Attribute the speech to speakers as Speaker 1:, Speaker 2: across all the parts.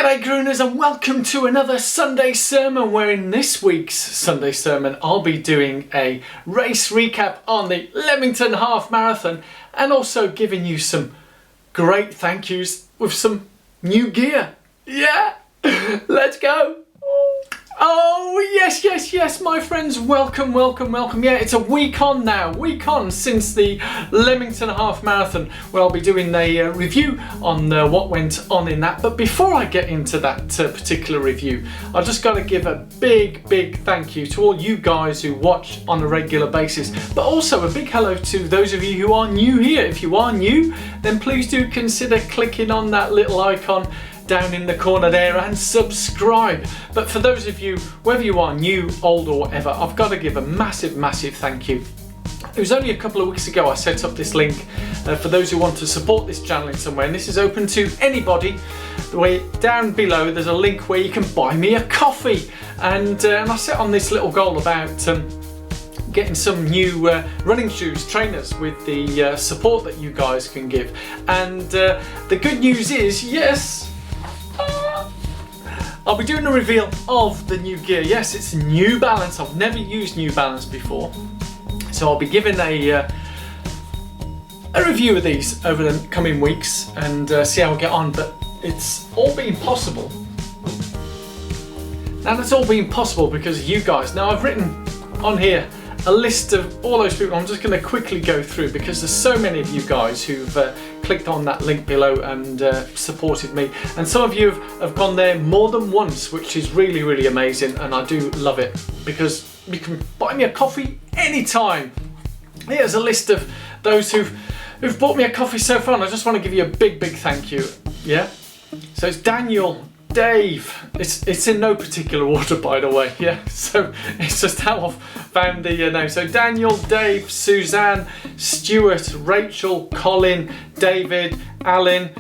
Speaker 1: G'day Grooners and welcome to another Sunday sermon, where in this week's Sunday sermon I'll be doing a race recap on the Leamington Half Marathon and also giving you some great thank yous with some new gear. Yeah, let's go. Oh yes my friends, welcome. Yeah, it's a week on now, since the Leamington Half Marathon, where I'll be doing a review on what went on in that. But before I get into that particular review, I've just got to give a big thank you to all you guys who watch on a regular basis, but also a big hello to those of you who are new here. If you are new, then please do consider clicking on that little icon down in the corner there and subscribe. But for those of you, whether you are new, old or whatever, I've got to give a massive thank you. It was only a couple of weeks ago I set up this link for those who want to support this channel in some way, and this is open to anybody. The way down below there's a link where you can buy me a coffee, and I set on this little goal about getting some new running shoes, trainers, with the support that you guys can give. And the good news is, yes, I'll be doing a reveal of the new gear. Yes, it's New Balance. I've never used New Balance before, so I'll be giving a review of these over the coming weeks and see how I get on. But it's all been possible. Now that's all been possible because of you guys. Now I've written on here a list of all those people. I'm just going to quickly go through because there's so many of you guys who've clicked on that link below and supported me, and some of you have gone there more than once, which is really amazing, and I do love it because you can buy me a coffee anytime. Here's a list of those who've bought me a coffee so far, and I just want to give you a big thank you. Yeah, so it's Daniel, Dave, it's in no particular order, by the way, yeah, so it's just how I've found the name. So Daniel, Dave, Suzanne, Stuart, Rachel, Colin, David, Alan,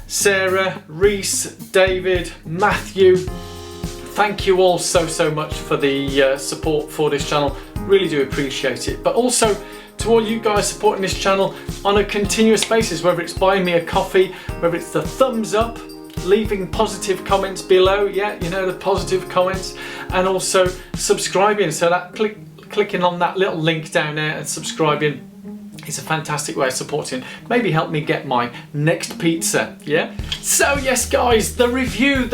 Speaker 1: Sarah, Reese, David, Matthew. Thank you all so much for the support for this channel, really do appreciate it. But also to all you guys supporting this channel on a continuous basis, whether it's buying me a coffee, whether it's the thumbs up, leaving positive comments below, yeah, you know, the positive comments, and also subscribing. So that clicking on that little link down there and subscribing is a fantastic way of supporting. Maybe help me get my next pizza, yeah? So yes guys, the review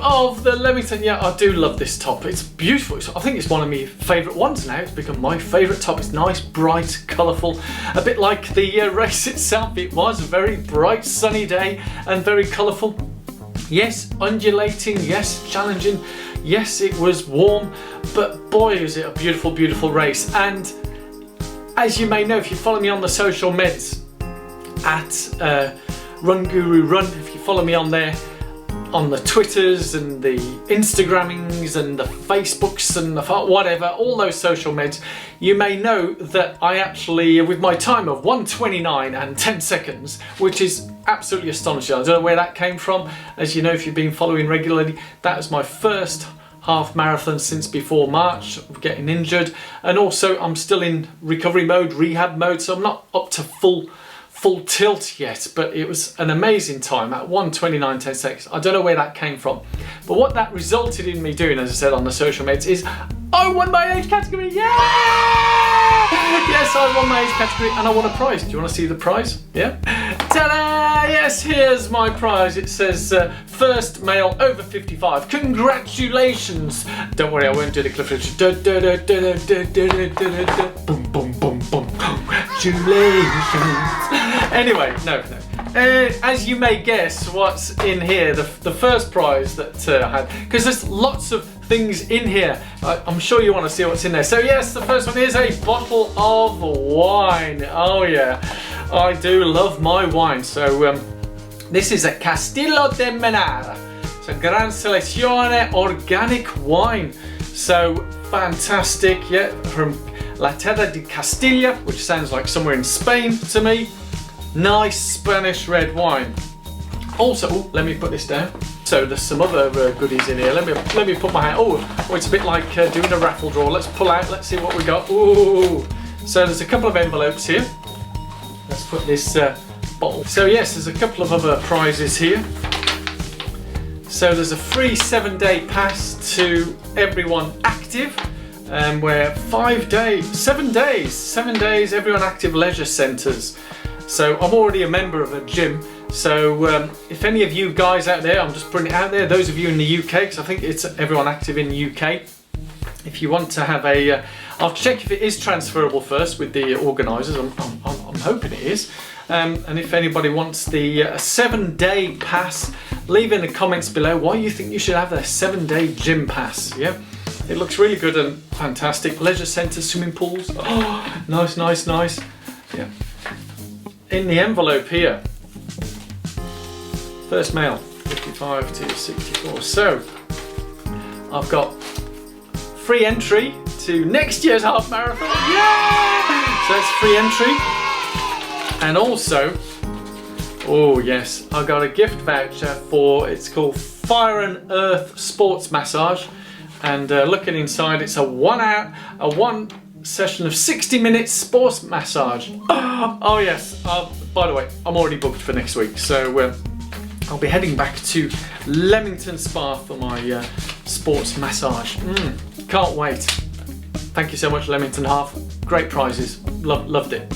Speaker 1: of the Leamington. Yeah, I do love this top. It's beautiful. I think it's one of my favourite ones now. It's become my favourite top. It's nice, bright, colourful, a bit like the race itself. It was a very bright sunny day and very colourful. Yes, undulating, yes, challenging, yes, it was warm, but boy is it a beautiful race. And as you may know, if you follow me on the social meds at Run Guru Run, if you follow me on there, on the Twitters and the Instagrammings and the Facebooks and the whatever, all those social meds, you may know that I actually, with my time of 1:29 and 10 seconds, which is absolutely astonishing. I don't know where that came from. As you know, if you've been following regularly, that was my first half marathon since before March of getting injured, and also I'm still in recovery mode, rehab mode, so I'm not up to full tilt yet, but it was an amazing time at 1:29 10 seconds. I don't know where that came from, but what that resulted in me doing, as I said on the social meds, is I won my age category. Yeah! Yes, I won my age category and I won a prize. Do you want to see the prize? Yeah? Ta-da! Yes, here's my prize. It says first male over 55. Congratulations! Don't worry, I won't do the Cliff Richard. Boom. Congratulations. Anyway, no. As you may guess, what's in here, the first prize that I had, because there's lots of things in here. I'm sure you want to see what's in there. So yes, the first one is a bottle of wine. Oh yeah, I do love my wine. So this is a Castillo de Menara. It's a Gran Selezione organic wine. So fantastic, yeah, from La Terra de Castilla, which sounds like somewhere in Spain to me. Nice Spanish red wine. Also, let me put this down. So there's some other goodies in here. Let me put my hand. Oh, it's a bit like doing a raffle draw. Let's pull out. Let's see what we got. Ooh. So there's a couple of envelopes here. Let's put this bottle. So yes, there's a couple of other prizes here. So there's a free 7-day pass to Everyone Active, where 7 days, Everyone Active leisure centres. So I'm already a member of a gym. So if any of you guys out there, I'm just putting it out there, those of you in the UK, because I think it's Everyone Active in the UK, if you want to have a, I'll check if it is transferable first with the organisers, I'm hoping it is. And if anybody wants the 7-day pass, leave in the comments below why you think you should have a 7-day gym pass. Yeah, it looks really good and fantastic. Leisure centres, swimming pools, oh, nice. Yeah. In the envelope here, first mail, 55 to 64. So I've got free entry to next year's half marathon. Yeah! So that's free entry. And also, oh yes, I got a gift voucher for, it's called Fire and Earth Sports Massage. And looking inside, it's a one session of 60 minutes sports massage. Oh yes, by the way, I'm already booked for next week. So I'll be heading back to Leamington Spa for my sports massage. Can't wait. Thank you so much, Leamington Half. Great prizes, loved it.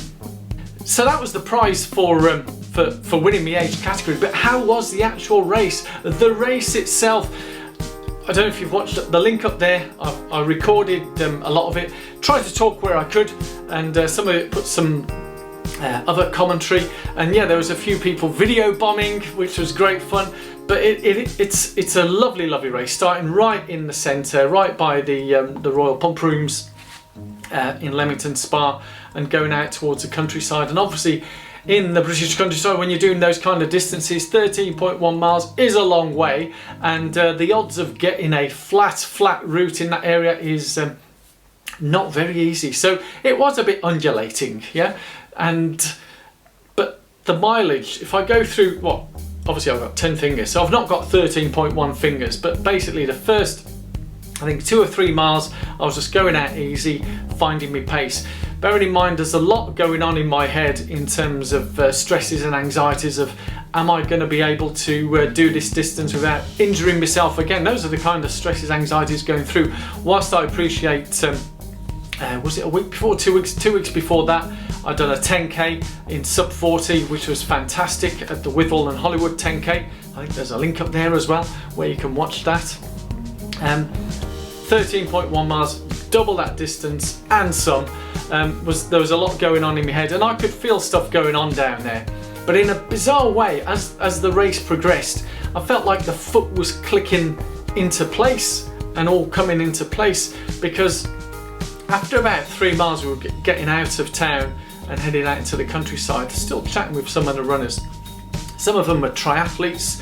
Speaker 1: So that was the prize for winning the age category, but how was the actual race? The race itself, I don't know if you've watched it, the link up there, I recorded a lot of it, tried to talk where I could, and some of it put some other commentary, and yeah, there was a few people video bombing, which was great fun, but it's a lovely race, starting right in the centre, right by the Royal Pump Rooms in Leamington Spa, and going out towards the countryside. And obviously in the British countryside, when you're doing those kind of distances, 13.1 miles is a long way, and the odds of getting a flat route in that area is not very easy. So it was a bit undulating, yeah, but the mileage, if I go through, what, obviously I've got 10 fingers, so I've not got 13.1 fingers, but basically the first, I think 2 or 3 miles, I was just going out easy, finding my pace. Bearing in mind there's a lot going on in my head in terms of stresses and anxieties of, am I going to be able to do this distance without injuring myself again? Those are the kind of stresses, anxieties going through. Whilst I appreciate, was it a week before, 2 weeks? 2 weeks before that, I'd done a 10k in sub 40, which was fantastic at the Withall and Hollywood 10k. I think there's a link up there as well where you can watch that. 13.1 miles, double that distance and some. There was a lot going on in my head, and I could feel stuff going on down there. But in a bizarre way, as the race progressed, I felt like the foot was clicking into place and all coming into place, because after about 3 miles we were getting out of town and heading out into the countryside, still chatting with some of the runners. Some of them were triathletes,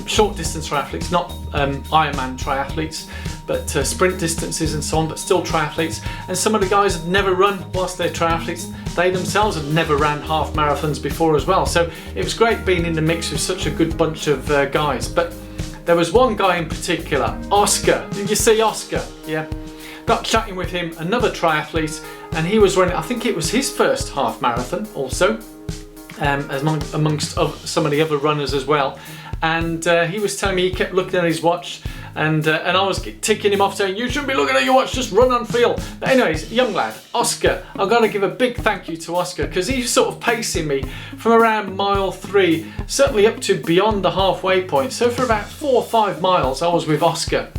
Speaker 1: short distance triathletes, not Ironman triathletes, but sprint distances and so on, but still triathletes. And some of the guys had never run, whilst they're triathletes, they themselves had never ran half marathons before as well. So it was great being in the mix with such a good bunch of guys. But there was one guy in particular, Oscar. Did you see Oscar? Yeah. Got chatting with him, another triathlete, and he was running, I think it was his first half marathon also, amongst some of the other runners as well. And he was telling me he kept looking at his watch, and I was ticking him off saying, you shouldn't be looking at your watch, just run on feel. But anyways, young lad, Oscar, I've got to give a big thank you to Oscar, because he's sort of pacing me from around mile 3, certainly up to beyond the halfway point. So for about 4 or 5 miles I was with Oscar.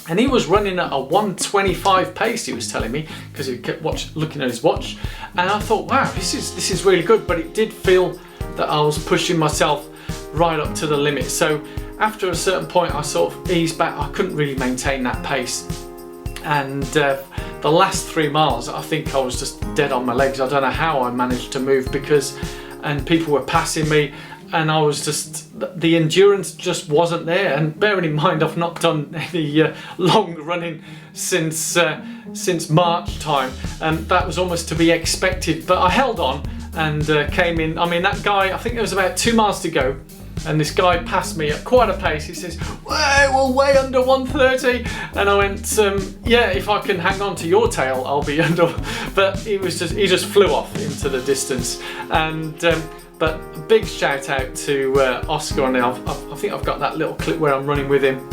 Speaker 1: And he was running at a 1:25 pace, he was telling me, because he kept looking at his watch. And I thought, wow, this is really good, but it did feel that I was pushing myself right up to the limit. So after a certain point I sort of eased back. I couldn't really maintain that pace. And the last 3 miles, I think I was just dead on my legs. I don't know how I managed to move, and people were passing me, and I was just, the endurance just wasn't there. And bearing in mind I've not done any long running since March time, and that was almost to be expected, but I held on and came in. I mean, that guy, I think there was about 2 miles to go, and this guy passed me at quite a pace. He says, we're way under 130, and I went, yeah, if I can hang on to your tail I'll be under. But he just flew off into the distance. And But a big shout out to Oscar on there. I think I've got that little clip where I'm running with him.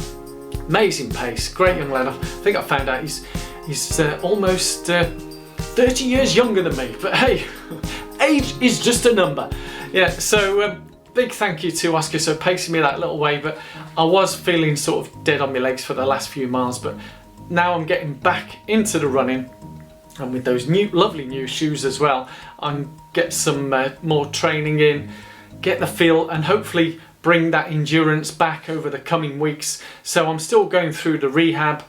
Speaker 1: Amazing pace, great young lad. I think I found out he's almost 30 years younger than me, but hey, age is just a number. Yeah, so big thank you to Oscar for pacing me that little way, but I was feeling sort of dead on my legs for the last few miles, but now I'm getting back into the running, and with those lovely new shoes as well, I'm get some more training in, get the feel, and hopefully bring that endurance back over the coming weeks. So I'm still going through the rehab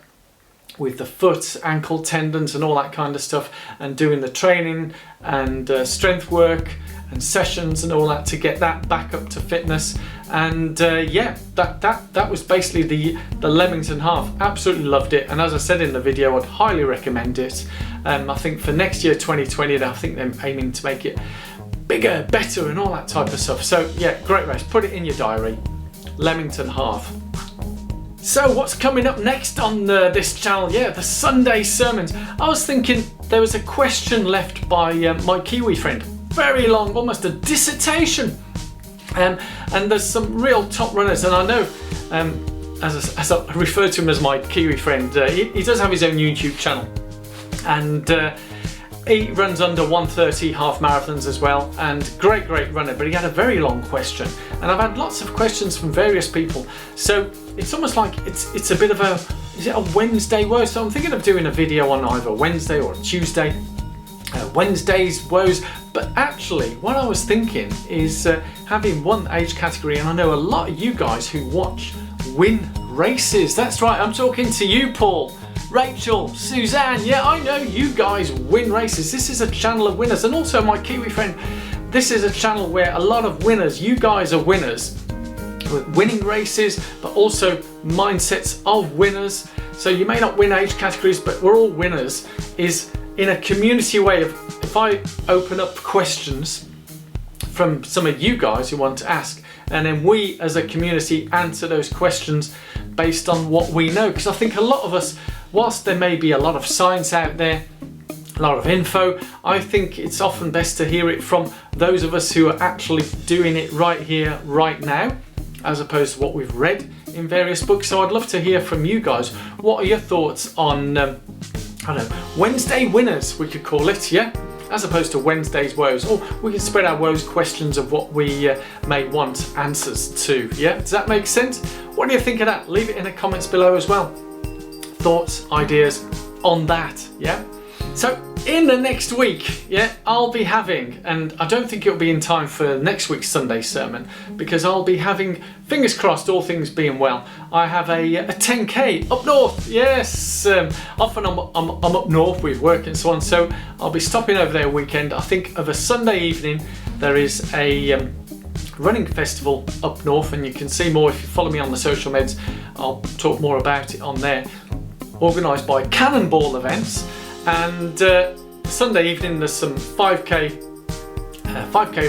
Speaker 1: with the foot, ankle tendons and all that kind of stuff, and doing the training and strength work and sessions and all that to get that back up to fitness. And yeah, that was basically the Leamington Half. Absolutely loved it, and as I said in the video, I'd highly recommend it. I think for next year 2020, I think they're aiming to make it bigger, better and all that type of stuff. So yeah, great race, put it in your diary, Leamington Half. So what's coming up next on this channel? Yeah, the Sunday sermons. I was thinking there was a question left by my Kiwi friend, very long, almost a dissertation, and there's some real top runners, and I know as I refer to him as my Kiwi friend, he does have his own YouTube channel, and he runs under 1:30 half marathons as well, and great runner, but he had a very long question, and I've had lots of questions from various people, so it's almost like it's a bit of is it a Wednesday woes? So I'm thinking of doing a video on either Wednesday or Tuesday, Wednesday's woes, but actually what I was thinking is having one age category, and I know a lot of you guys who watch win races. That's right, I'm talking to you, Paul, Rachel, Suzanne. Yeah, I know you guys win races. This is a channel of winners, and also my Kiwi friend, this is a channel where a lot of winners, you guys are winners, winning races, but also mindsets of winners. So you may not win age categories, but we're all winners, is in a community way of, if I open up questions from some of you guys who want to ask, and then we as a community answer those questions based on what we know. Because I think a lot of us, whilst there may be a lot of science out there, a lot of info, I think it's often best to hear it from those of us who are actually doing it right here, right now, as opposed to what we've read in various books. So I'd love to hear from you guys. What are your thoughts on, I don't know, Wednesday winners, we could call it, yeah? As opposed to Wednesday's woes, or we can spread our woes questions of what we may want answers to, yeah? Does that make sense? What do you think of that? Leave it in the comments below as well. Thoughts, ideas on that, yeah? So in the next week, yeah, I'll be having, and I don't think it'll be in time for next week's Sunday sermon, because I'll be having, fingers crossed, all things being well, I have a 10k up north. Yes, often I'm up north with work and so on, so I'll be stopping over there a weekend. I think of a Sunday evening there is a running festival up north, and you can see more if you follow me on the social meds. I'll talk more about it on there, organised by Cannonball Events. And Sunday evening there's some 5k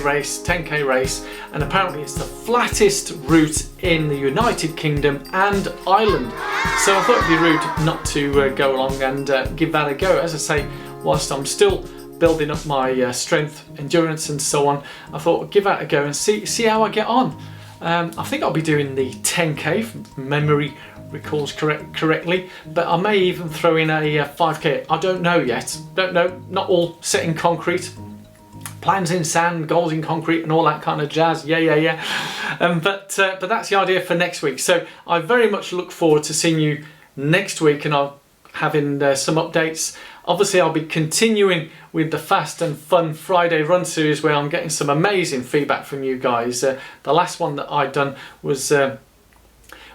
Speaker 1: race, 10k race, and apparently it's the flattest route in the United Kingdom and Ireland. So I thought it'd be rude not to go along and give that a go. As I say, whilst I'm still building up my strength, endurance and so on, I thought I'd give that a go and see how I get on. I think I'll be doing the 10k, if memory recalls correctly, but I may even throw in a 5k. I don't know yet. Don't know. Not all set in concrete. Plans in sand, goals in concrete, and all that kind of jazz. Yeah. But that's the idea for next week. So I very much look forward to seeing you next week, and I'll having some updates. Obviously, I'll be continuing with the Fast and Fun Friday Run series, where I'm getting some amazing feedback from you guys. The last one that I'd done was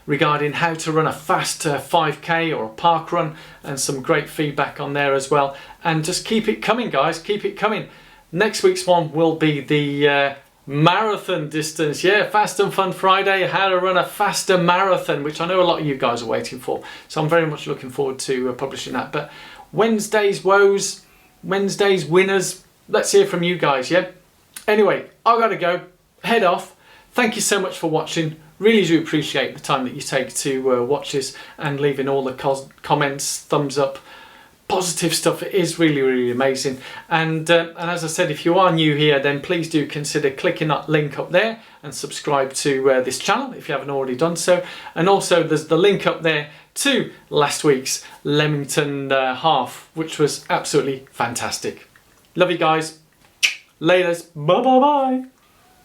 Speaker 1: regarding how to run a fast 5k or a park run, and some great feedback on there as well. And just keep it coming, guys, keep it coming. Next week's one will be the marathon distance. Yeah, Fast and Fun Friday, how to run a faster marathon, which I know a lot of you guys are waiting for. So I'm very much looking forward to publishing that. But Wednesday's woes, Wednesday's winners, let's hear from you guys, yeah? Anyway, I've got to go, head off. Thank you so much for watching. Really do appreciate the time that you take to watch this, and leaving all the comments, thumbs up, positive stuff. It is really, really amazing. And as I said, if you are new here, then please do consider clicking that link up there and subscribe to this channel if you haven't already done so. And also there's the link up there to last week's Leamington half, which was absolutely fantastic. Love you guys. Laters. Bye bye bye.